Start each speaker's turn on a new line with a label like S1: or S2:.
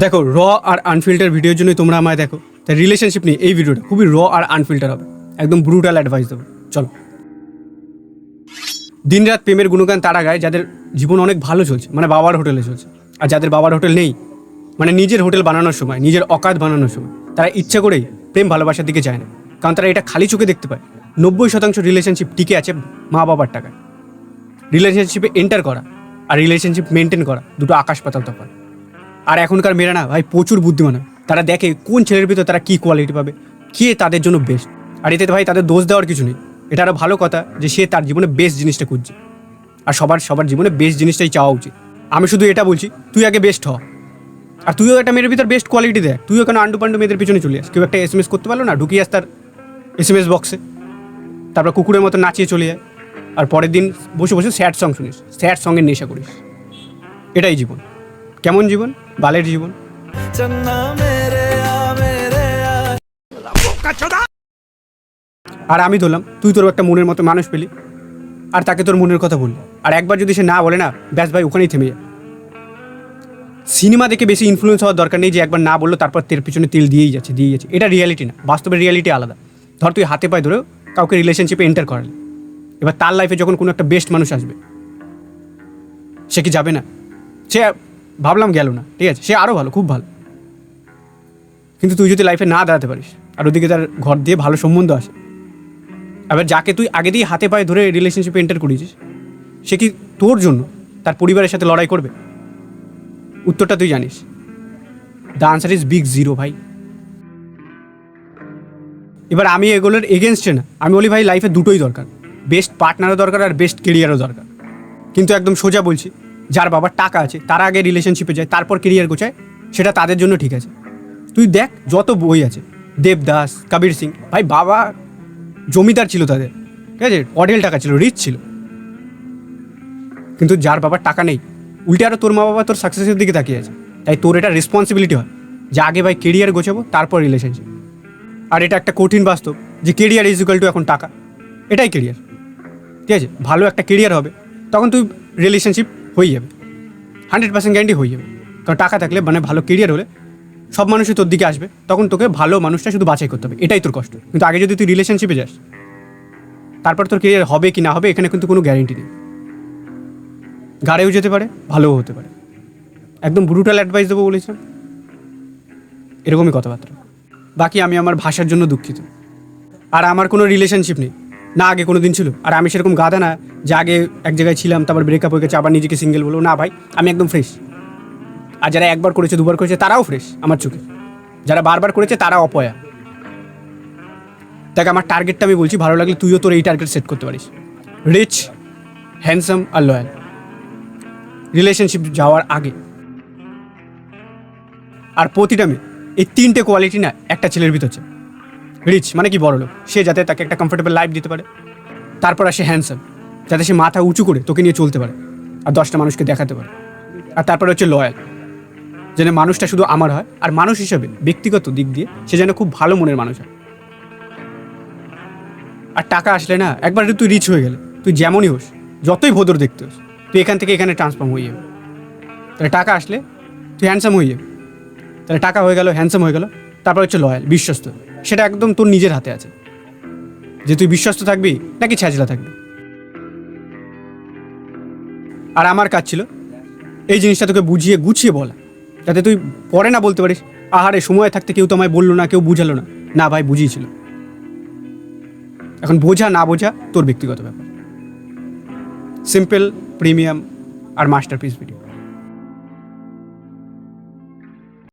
S1: দেখো, র আর আনফিল্টার ভিডিওর জন্যই তোমরা আমায় দেখো। তাই রিলেশনশিপ নিয়ে এই ভিডিওটা খুবই র আর আনফিল্টার হবে, একদম ব্রুটাল অ্যাডভাইস দেবো। চলো। দিনরাত প্রেমের গুণগান তারা গায় যাদের জীবন অনেক ভালো চলছে, মানে বাবার হোটেলে চলছে। আর যাদের বাবার হোটেল নেই, মানে নিজের হোটেল বানানোর সময়, নিজের অকাত বানানোর সময় তারা ইচ্ছা করেই প্রেম ভালোবাসার দিকে যায় না, কারণ তারা এটা খালি চোখে দেখতে পায় 90% রিলেশনশিপ টিকে আছে মা বাবার টাকায়। রিলেশনশিপে এন্টার করা আর রিলেশনশিপ মেনটেন করা দুটো আকাশ পাতাল তফাৎ। আর এখনকার মেয়েরা না ভাই প্রচুর বুদ্ধিমান হয়। তারা দেখে কোন ছেলের ভিতর তারা কী কোয়ালিটি পাবে, কে তাদের জন্য বেস্ট। আর এতে ভাই তাদের দোষ দেওয়ার কিছু নেই, এটা আরও ভালো কথা যে সে তার জীবনে বেস্ট জিনিসটা খুঁজছে। আর সবার জীবনে বেস্ট জিনিসটাই চাওয়া উচিত। আমি শুধু এটা বলছি, তুই আগে বেস্ট হ। আর তুইও একটা মেয়ের ভিতর বেস্ট কোয়ালিটি দেখ। তুইও কেন আন্ডু পান্ডু মেয়েদের পিছনে চলে আস। কেউ একটা SMS করতে পারলো না, ঢুকিয়ে আস তার SMS বক্সে, তারপর কুকুরের মতো নাচিয়ে চলে যায়। আর পরের দিন বসে বসে স্যাড সং শুনিস, স্যাড সঙ্গের নেশা করিস। এটাই জীবন। কেমন জীবন? বালের জীবন। আর আমি ধরলাম তুই তোর একটা মনের মতো মানুষ পেলি, আর তাকে তোর মনের কথা বললি, আর একবার যদি সে না বলে না, ব্যাস ভাই ওখানেই থেমে যায়। সিনেমা দেখে বেশি ইনফ্লুয়েন্স হওয়ার দরকার নেই যে একবার না বললো তারপর তের পিছনে তেল দিয়েই যাচ্ছে। এটা রিয়ালিটি না, বাস্তবের রিয়ালিটি আলাদা। ধর তুই হাতে পায়ে ধরেও কাউকে রিলেশনশিপে এন্টার করালি, এবার তার লাইফে যখন কোনো একটা বেস্ট মানুষ আসবে, সে কি যাবে না? সে ভাবলাম গেল না, ঠিক আছে, সে আরও ভালো, খুব ভালো। কিন্তু তুই যদি লাইফে না দাঁড়াতে পারিস, আর ওদিকে তার ঘর দিয়ে ভালো সম্বন্ধ আসে, এবার যাকে তুই আগে দিয়ে হাতে পায়ে ধরে রিলেশনশিপে এন্টার করেছিস, সে কি তোর জন্য তার পরিবারের সাথে লড়াই করবে? উত্তরটা তুই জানিস। The answer is big zero ভাই। এবার আমি এগুলোর এগেনস্টে না, আমি বলি ভাই লাইফে দুটোই দরকার, বেস্ট পার্টনারও দরকার আর বেস্ট কেরিয়ারও দরকার। কিন্তু একদম সোজা বলছি, যার বাবার টাকা আছে তারা আগে রিলেশনশিপে যায়, তারপর কেরিয়ার গোছায়, সেটা তাদের জন্য ঠিক আছে। তুই দেখ যত বই আছে, দেবদাস, কবির সিং, ভাই বাবা জমিদার ছিল তাদের, ঠিক আছে, অঢেল টাকা ছিল, রিচ ছিল। কিন্তু যার বাবার টাকা নেই, উল্টে আরও তোর মা বাবা তোর সাকসেসের দিকে তাকিয়ে আছে। তাই তোর এটা রেসপন্সিবিলিটি হয় যে আগে ভাই কেরিয়ার গোছাবো, তারপর রিলেশনশিপ। আর এটা একটা কঠিন বাস্তব যে কেরিয়ার ইজ ইকুয়াল টু এখন টাকা, এটাই কেরিয়ার, ঠিক আছে। ভালো একটা কেরিয়ার হবে, তখন তুই রিলেশনশিপ হয়ে যাবে, 100% গ্যারান্টি হয়ে যাবে। কারণ টাকা থাকলে, মানে ভালো কেরিয়ার হলে সব মানুষই তোর দিকে আসবে, তখন তোকে ভালো মানুষটা শুধু বাছাই করতে হবে, এটাই তোর কষ্ট। কিন্তু আগে যদি তুই রিলেশনশিপে যাস, তারপর তোর কেরিয়ার হবে কি না হবে এখানে কিন্তু কোনো গ্যারেন্টি নেই। গাড়েও যেতে পারে, ভালোও হতে পারে। একদম ব্রুটাল অ্যাডভাইস দেবো বলেছিলাম, এরকমই কথাবার্তা। বাকি আমি আমার ভাষার জন্য দুঃখিত। আর আমার কোনো রিলেশনশিপ নেই, না আগে কোনো দিন ছিল। আর আমি সেরকম গাধা না যে আগে এক জায়গায় ছিলাম, তারপর ব্রেকআপ হয়ে গেছে, আবার নিজেকে সিঙ্গেল বলবো। না ভাই, আমি একদম ফ্রেশ। আর যারা একবার করেছে, দুবার করেছে, তারাও ফ্রেশ আমার চোখে। যারা বারবার করেছে তারা অপয়া। দেখ, আমার টার্গেটটা আমি বলছি, ভালো লাগলে তুইও তোর এই টার্গেট সেট করতে পারিস। রিচ, হ্যান্ডসাম আর লয়াল। রিলেশনশিপ যাওয়ার আগে। আর প্রতিটা মেয়ে এই 3টে কোয়ালিটি না একটা ছেলের ভিতর চায়। রিচ মানে কি, বড় লোক, সে যাতে তাকে একটা কমফোর্টেবল লাইফ দিতে পারে। তারপর আসে হ্যান্ডসাম, যাতে সে মাথা উঁচু করে তোকে নিয়ে চলতে পারে আর 10টা মানুষকে দেখাতে পারে। আর তারপরে হচ্ছে লয়াল, যেন মানুষটা শুধু আমার হয়, আর মানুষ হিসেবে ব্যক্তিগত দিক দিয়ে সে যেন খুব ভালো মনের মানুষ হয়। আর টাকা আসলে না, একবার তুই রিচ হয়ে গেলে, তুই যেমনই হোস, যতই ভদ্র দেখতে হোস, তুই এখান থেকে এখানে ট্রান্সফর্ম হয়ে যাবে। তাহলে টাকা আসলে তুই হ্যান্ডসাম হয়ে যাবে। তাহলে টাকা হয়ে গেল, হ্যান্ডসাম হয়ে গেল, তারপর হচ্ছে লয়াল, বিশ্বস্ত। সেটা একদম তোর নিজের হাতে আছে যে তুই বিশ্বস্ত থাকবি নাকি ছ্যাঁচলা থাকবি। আর আমার কাজ ছিল এই জিনিসটা তোকে বুঝিয়ে গুছিয়ে বলা, যাতে তুই পরে না বলতে পারিস আহারে সময় থাকতে কেউ তো আমায় বললো না, কেউ বুঝালো না। না ভাই, বুঝিয়েছিল। এখন বোঝা না বোঝা তোর ব্যক্তিগত ব্যাপার। সিম্পল, প্রিমিয়াম আর মাস্টারপিস ভিডিও।